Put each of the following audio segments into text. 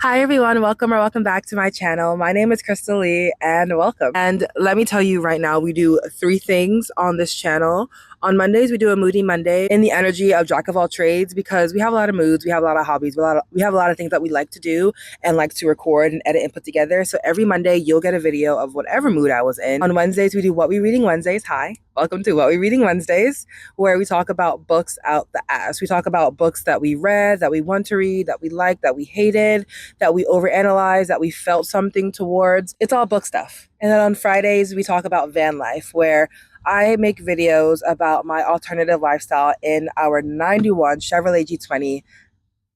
Hi everyone, welcome back to my channel. My name is Crystal Lee and welcome. And let me tell you right now, we do three things on this channel. On Mondays, we do a Moody Monday in the energy of Jack of all trades because we have a lot of moods, we have a lot of hobbies, we have a lot of things that we like to do and like to record and edit and put together. So every Monday, you'll get a video of whatever mood I was in. On Wednesdays, we do What We Reading Wednesdays. Hi, welcome to What We Reading Wednesdays, where we talk about books out the ass. We talk about books that we read, that we want to read, that we liked, that we hated, that we overanalyze, that we felt something towards. It's all book stuff. And then on Fridays, we talk about van life, where I make videos about my alternative lifestyle in our 91 Chevrolet G20.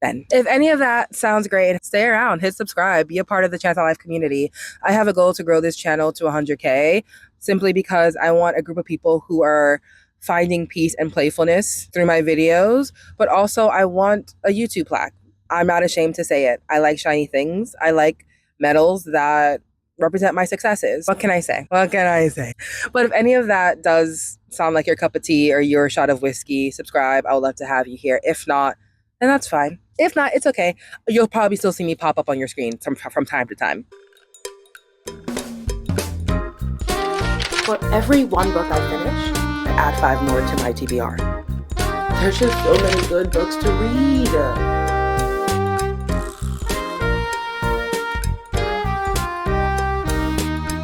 Then, if any of that sounds great, stay around, hit subscribe, be a part of the Chance on Life community. I have a goal to grow this channel to 100K simply because I want a group of people who are finding peace and playfulness through my videos, but also I want a YouTube plaque. I'm not ashamed to say it. I like shiny things. I like medals that represent my successes. What can I say? What can I say? But if any of that does sound like your cup of tea or your shot of whiskey, subscribe. I would love to have you here. If not, then that's fine. If not, it's okay. You'll probably still see me pop up on your screen from time to time. For every one book I finish, I add 5 more to my TBR. There's just so many good books to read.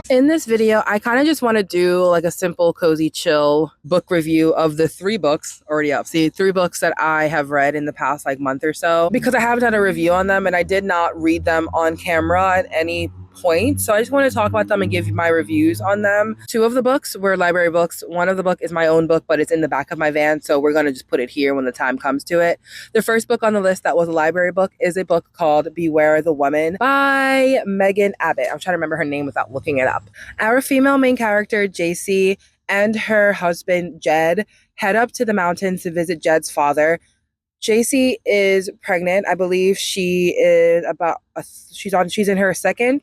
In this video, I kind of just want to do like a simple, cozy, chill book review of the 3 books already up. See, 3 books that I have read in the past like month or so, because I haven't done a review on them and I did not read them on camera at any point. So I just want to talk about them and give you my reviews on them. 2 of the books were library books. One of the book is my own book, but it's in the back of my van. So we're going to just put it here when the time comes to it. The first book on the list that was a library book is a book called Beware the Woman by Megan Abbott. I'm trying to remember her name without looking it up. Our female main character, JC, and her husband, Jed, head up to the mountains to visit Jed's father. JC is pregnant. I believe she is she's in her second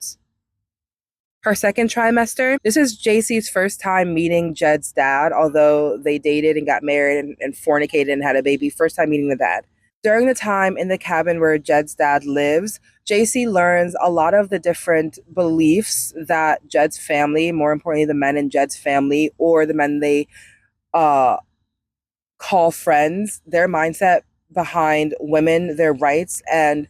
trimester. This is JC's first time meeting Jed's dad, although they dated and got married and fornicated and had a baby. First time meeting the dad. During the time in the cabin where Jed's dad lives, JC learns a lot of the different beliefs that Jed's family, more importantly, the men in Jed's family or the men they call friends, their mindset behind women, their rights, and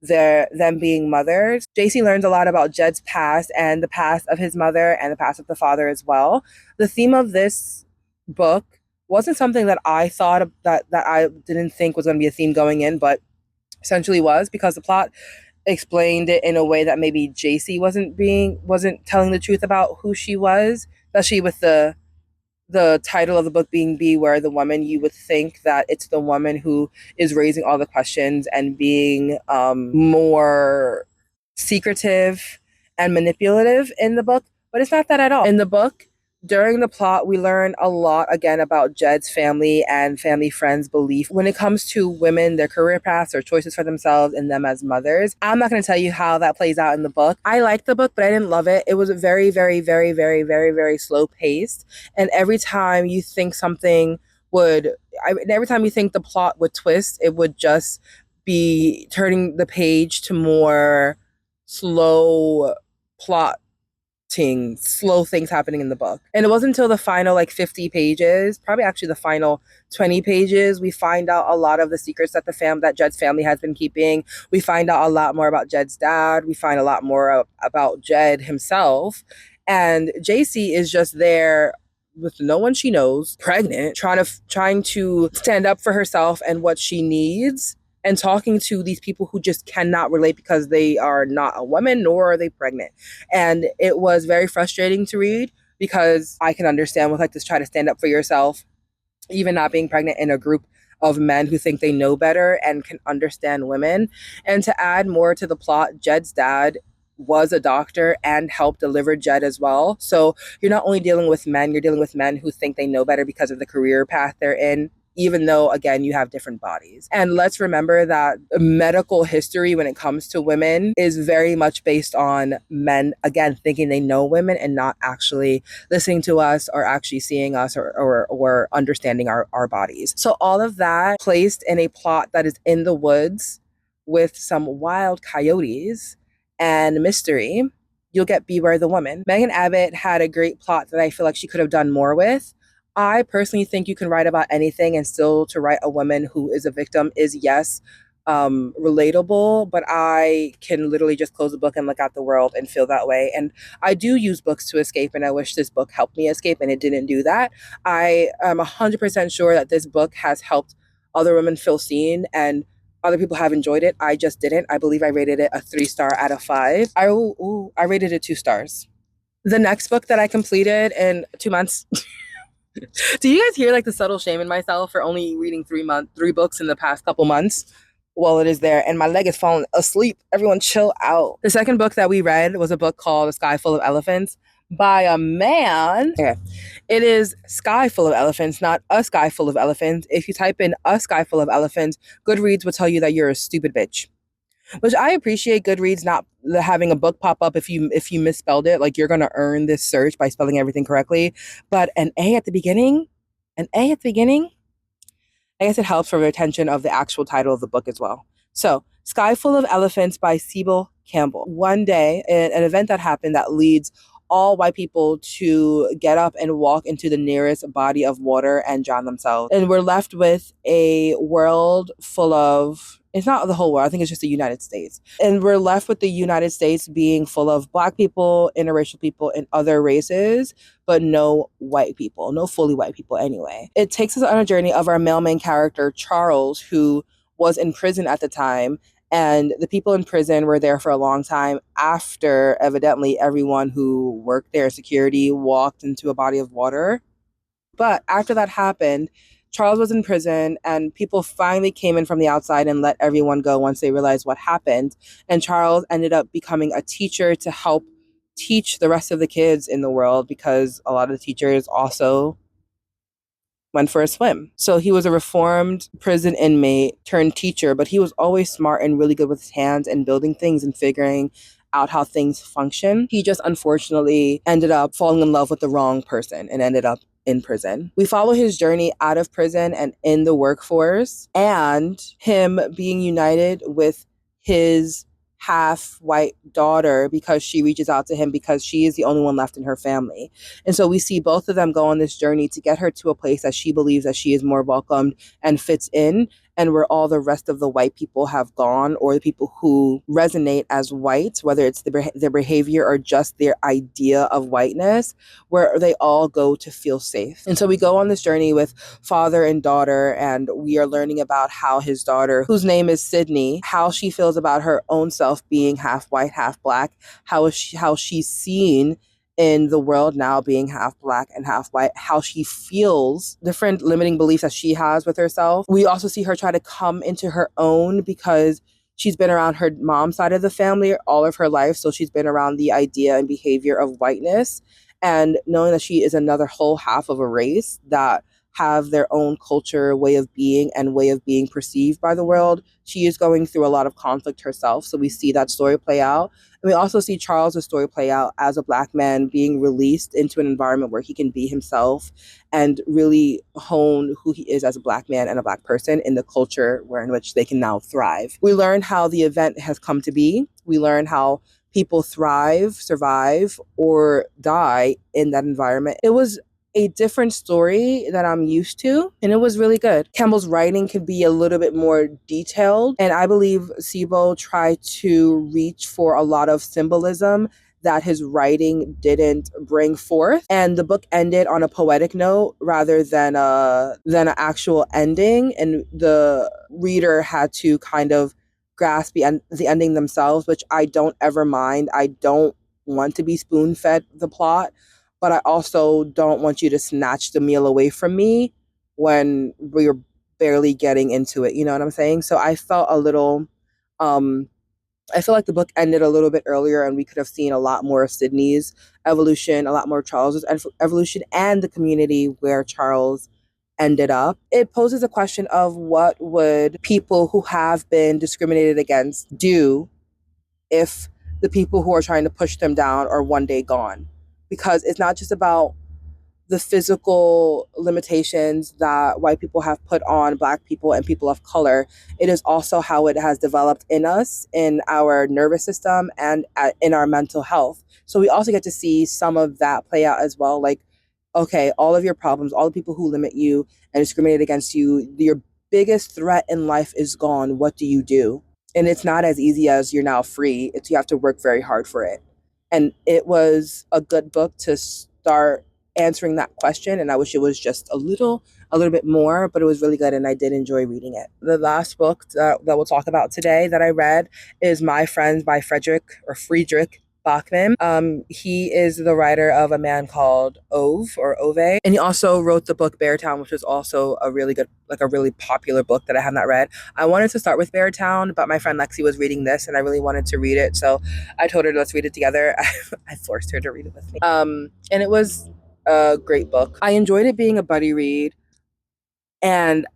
them being mothers. JC learns a lot about Jed's past and the past of his mother and the past of the father as well. The theme of this book wasn't something that I thought of, that I didn't think was going to be a theme going in, but essentially was, because the plot explained it in a way that maybe JC wasn't telling the truth about who she was, especially with the title of the book being Beware the Woman. You would think that it's the woman who is raising all the questions and being more secretive and manipulative in the book, but it's not that at all. In the book, during the plot, we learn a lot again about Jed's family and family friends' belief when it comes to women, their career paths, their choices for themselves, and them as mothers. I'm not going to tell you how that plays out in the book. I liked the book, but I didn't love it. It was very, very, very, very, very, very slow paced. And every time you think every time you think the plot would twist, it would just be turning the page to more slow plot slow things happening in the book. And it wasn't until the final 50 pages, probably actually the final 20 pages, we find out a lot of the secrets that that Jed's family has been keeping. We find out a lot more about Jed's dad. We find a lot more about Jed himself. And JC is just there with no one she knows, pregnant, trying to stand up for herself and what she needs, and talking to these people who just cannot relate because they are not a woman nor are they pregnant. And it was very frustrating to read because I can understand with this try to stand up for yourself, even not being pregnant in a group of men who think they know better and can understand women. And to add more to the plot, Jed's dad was a doctor and helped deliver Jed as well. So you're not only dealing with men, you're dealing with men who think they know better because of the career path they're in, even though, again, you have different bodies. And let's remember that medical history when it comes to women is very much based on men, again, thinking they know women and not actually listening to us or actually seeing us or understanding our bodies. So all of that placed in a plot that is in the woods with some wild coyotes and mystery, you'll get Beware the Woman. Megan Abbott had a great plot that I feel like she could have done more with. I personally think you can write about anything, and still to write a woman who is a victim is, yes, relatable, but I can literally just close the book and look out the world and feel that way. And I do use books to escape, and I wish this book helped me escape, and it didn't do that. I am 100% sure that this book has helped other women feel seen, and other people have enjoyed it. I just didn't. I believe I rated it a 3 star out of 5. I rated it 2 stars. The next book that I completed in 2 months. Do you guys hear like the subtle shame in myself for only reading 3 books in the past couple months? Well, it is there, and my leg is falling asleep. Everyone, chill out. The second book that we read was a book called A Sky Full of Elephants by a man. Okay. It is Sky Full of Elephants, not A Sky Full of Elephants. If you type in A Sky Full of Elephants, Goodreads will tell you that you're a stupid bitch. Which I appreciate Goodreads not having a book pop up if you misspelled it. Like, you're gonna earn this search by spelling everything correctly. But an A at the beginning, I guess it helps for the retention of the actual title of the book as well. So, Sky Full of Elephants by Sybil Campbell. One day, an event that happened that leads all white people to get up and walk into the nearest body of water and drown themselves. And we're left with a world full of, it's not the whole world, I think it's just the United States. And we're left with the United States being full of Black people, interracial people, and other races, but no white people, no fully white people anyway. It takes us on a journey of our male main character, Charles, who was in prison at the time. And the people in prison were there for a long time after, evidently, everyone who worked there, security, walked into a body of water. But after that happened, Charles was in prison, and people finally came in from the outside and let everyone go once they realized what happened. And Charles ended up becoming a teacher to help teach the rest of the kids in the world, because a lot of the teachers also went for a swim. So he was a reformed prison inmate turned teacher, but he was always smart and really good with his hands and building things and figuring out how things function. He just unfortunately ended up falling in love with the wrong person and ended up in prison. We follow his journey out of prison and in the workforce, and him being united with his half white daughter because she reaches out to him because she is the only one left in her family. And so we see both of them go on this journey to get her to a place that she believes that she is more welcomed and fits in, and where all the rest of the white people have gone, or the people who resonate as white, whether it's their behavior or just their idea of whiteness, where they all go to feel safe. And so we go on this journey with father and daughter, and we are learning about how his daughter, whose name is Sydney, how she feels about her own self being half white, half Black, how she's seen in the world now being half Black and half white, how she feels, different limiting beliefs that she has with herself. We also see her try to come into her own because she's been around her mom's side of the family all of her life. So she's been around the idea and behavior of whiteness, and knowing that she is another whole half of a race that have their own culture, way of being, and way of being perceived by the world. She is going through a lot of conflict herself. So we see that story play out. And we also see Charles' story play out as a Black man being released into an environment where he can be himself and really hone who he is as a Black man and a Black person in the culture in which they can now thrive. We learn how the event has come to be. We learn how people thrive, survive, or die in that environment. It was a different story that I'm used to, and it was really good. Campbell's writing could be a little bit more detailed, and I believe Sybil tried to reach for a lot of symbolism that his writing didn't bring forth. And the book ended on a poetic note rather than an actual ending, and the reader had to kind of grasp the ending themselves, which I don't ever mind. I don't want to be spoon-fed the plot, but I also don't want you to snatch the meal away from me when we're barely getting into it. You know what I'm saying? So I felt a little, I feel like the book ended a little bit earlier, and we could have seen a lot more of Sydney's evolution, a lot more of Charles's evolution, and the community where Charles ended up. It poses a question of what would people who have been discriminated against do if the people who are trying to push them down are one day gone. Because it's not just about the physical limitations that white people have put on Black people and people of color. It is also how it has developed in us, in our nervous system, and in our mental health. So we also get to see some of that play out as well. Like, okay, all of your problems, all the people who limit you and discriminate against you, your biggest threat in life is gone. What do you do? And it's not as easy as you're now free. It's you have to work very hard for it. And it was a good book to start answering that question. And I wish it was just a little bit more, but it was really good and I did enjoy reading it. The last book that we'll talk about today that I read is My Friends by Friedrich Bachman. He is the writer of A Man Called Ove, and he also wrote the book Beartown, which was also a really good, like a really popular book that I have not read. I wanted to start with Beartown, but my friend Lexi was reading this, and I really wanted to read it, so I told her let's read it together. I forced her to read it with me, and it was a great book. I enjoyed it being a buddy read and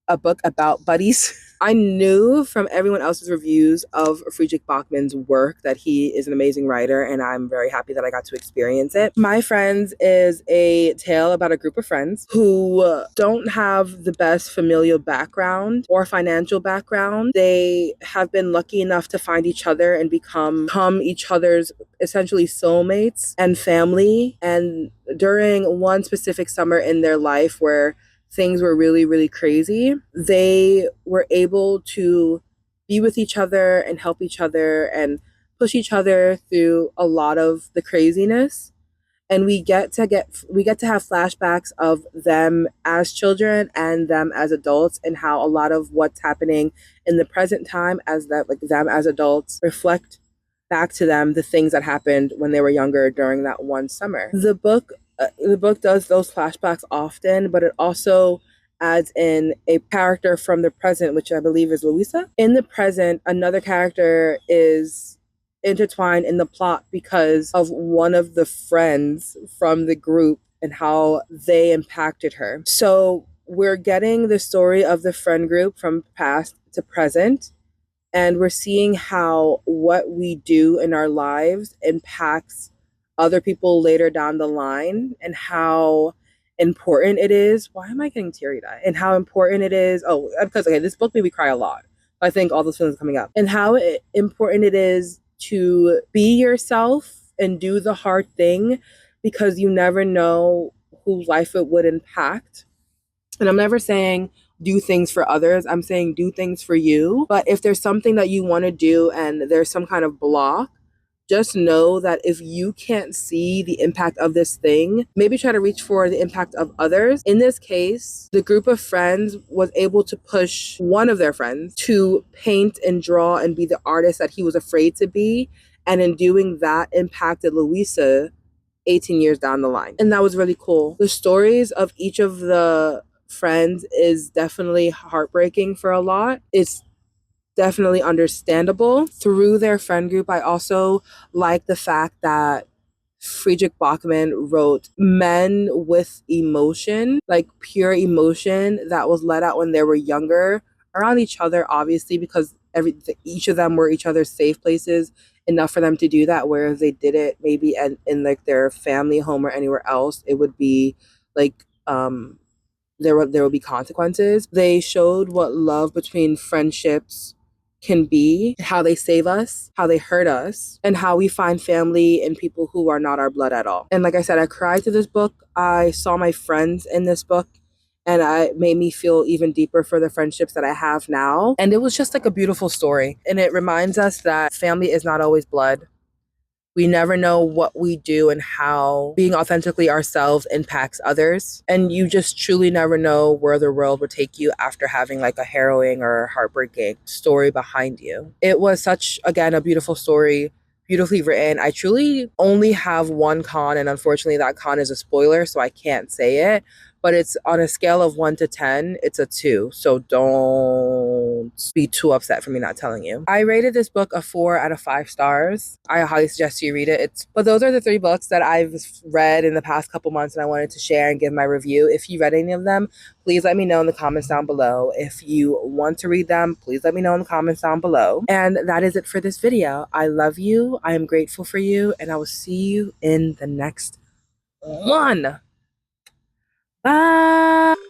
a book about buddies. I knew from everyone else's reviews of Friedrich Bachman's work that he is an amazing writer, and I'm very happy that I got to experience it. My Friends is a tale about a group of friends who don't have the best familial background or financial background. They have been lucky enough to find each other and become each other's essentially soulmates and family. And during one specific summer in their life where things were really, really crazy, they were able to be with each other and help each other and push each other through a lot of the craziness. And we get to have flashbacks of them as children and them as adults, and how a lot of what's happening in the present time as that, like, them as adults reflect back to them the things that happened when they were younger during that one summer. The book does those flashbacks often, but it also adds in a character from the present, which I believe is Louisa. In the present, another character is intertwined in the plot because of one of the friends from the group and how they impacted her. So we're getting the story of the friend group from past to present, and we're seeing how what we do in our lives impacts other people later down the line, and how important it is. Why am I getting teary eyed? And how important it is. Oh, because okay, this book made me cry a lot. I think all those feelings are coming up. And how important it is to be yourself and do the hard thing, because you never know whose life it would impact. And I'm never saying do things for others. I'm saying do things for you. But if there's something that you want to do and there's some kind of block, just know that if you can't see the impact of this thing, maybe try to reach for the impact of others. In this case, the group of friends was able to push one of their friends to paint and draw and be the artist that he was afraid to be. And in doing that, impacted Louisa 18 years down the line. And that was really cool. The stories of each of the friends is definitely heartbreaking for a lot. It's definitely understandable. Through their friend group, I also like the fact that Friedrich Bachman wrote men with emotion, like pure emotion that was let out when they were younger, around each other, obviously, because each of them were each other's safe places enough for them to do that. Whereas they did it maybe in like their family home or anywhere else, it would be like there will be consequences. They showed what love between friendships can be, how they save us, how they hurt us, and how we find family in people who are not our blood at all. And like I said, I cried to this book. I saw my friends in this book, and it made me feel even deeper for the friendships that I have now. And it was just like a beautiful story. And it reminds us that family is not always blood. We never know what we do and how being authentically ourselves impacts others. And you just truly never know where the world will take you after having like a harrowing or heartbreaking story behind you. It was such, again, a beautiful story, beautifully written. I truly only have one con, and unfortunately that con is a spoiler, so I can't say it. But it's on a scale of 1 to 10, it's a 2. So don't be too upset for me not telling you. I rated this book a 4 out of 5 stars. I highly suggest you read it. But those are the 3 books that I've read in the past couple months, and I wanted to share and give my review. If you read any of them, please let me know in the comments down below. If you want to read them, please let me know in the comments down below. And that is it for this video. I love you. I am grateful for you, and I will see you in the next one. Bye.